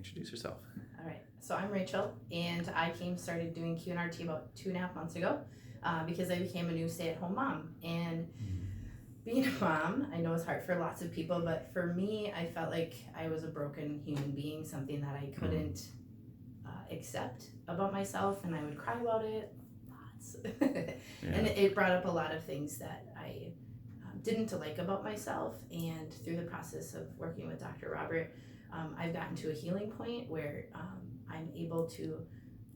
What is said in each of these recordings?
introduce yourself. All right. So I'm Rachel, and I started doing Qnrt about 2.5 months ago because I became a new stay-at-home mom. And being a mom, I know it's hard for lots of people, but for me, I felt like I was a broken human being, something that I couldn't accept about myself, and I would cry about it lots. And it brought up a lot of things that I didn't like about myself. And through the process of working with Dr. Robert, I've gotten to a healing point where I'm able to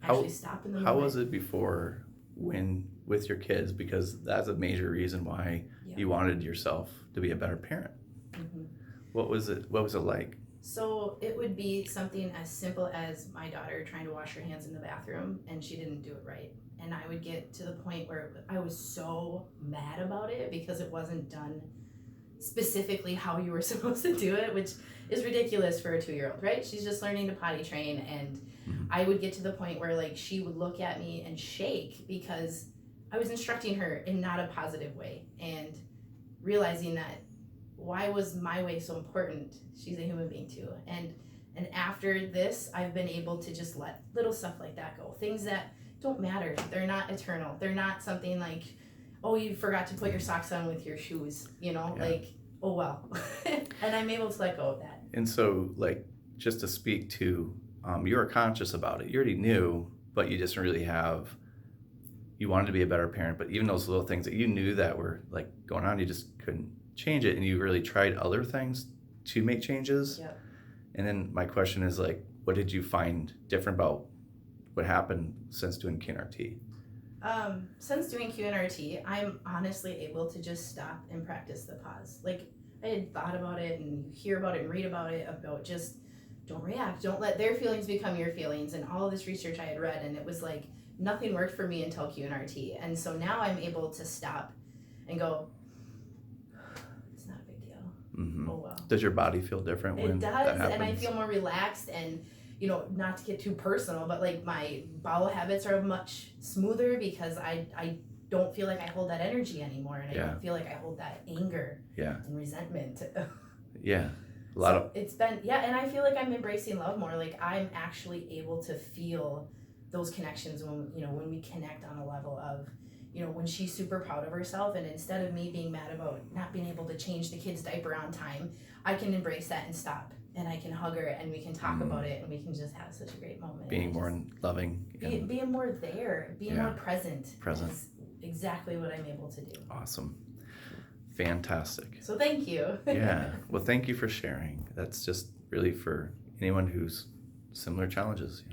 actually stop in the moment. How was it before when with your kids? Because that's a major reason why you wanted yourself to be a better parent. Mm-hmm. What was it like? So it would be something as simple as my daughter trying to wash her hands in the bathroom and she didn't do it right. And I would get to the point where I was so mad about it because it wasn't done specifically how you were supposed to do it, which is ridiculous for a 2-year-old, right? She's just learning to potty train. And I would get to the point where like she would look at me and shake because I was instructing her in not a positive way, and realizing that why was my way so important? She's a human being too. And after this, I've been able to just let little stuff like that go. Things that don't matter. They're not eternal. They're not something like, oh, you forgot to put your socks on with your shoes, like, oh well. And I'm able to let go of that. And so, like, just to speak to, you were conscious about it. You already knew, but you just really you wanted to be a better parent, but even those little things that you knew that were like going on, you just couldn't change it. And you really tried other things to make changes. Yep. And then my question is like, what did you find different about what happened since doing Qnrt? Since doing Qnrt, I'm honestly able to just stop and practice the pause. Like, I had thought about it, and you hear about it and read about it, about just don't react, don't let their feelings become your feelings, and all of this research I had read, and it was like nothing worked for me until Qnrt. And so now I'm able to stop and go, it's not a big deal. Mm-hmm. Oh well. Does your body feel different when that happens? It does, and I feel more relaxed, and not to get too personal, but like my bowel habits are much smoother because I don't feel like I hold that energy anymore, and I don't feel like I hold that anger and resentment. It's been, and I feel like I'm embracing love more. Like, I'm actually able to feel those connections when we connect on a level of, when she's super proud of herself, and instead of me being mad about not being able to change the kid's diaper on time, I can embrace that and stop, and I can hug her, and we can talk about it, and we can just have such a great moment. Being more loving. Being more there, being more present. Is exactly what I'm able to do. Awesome. Fantastic. So thank you. Well, thank you for sharing. That's just really for anyone who's similar challenges,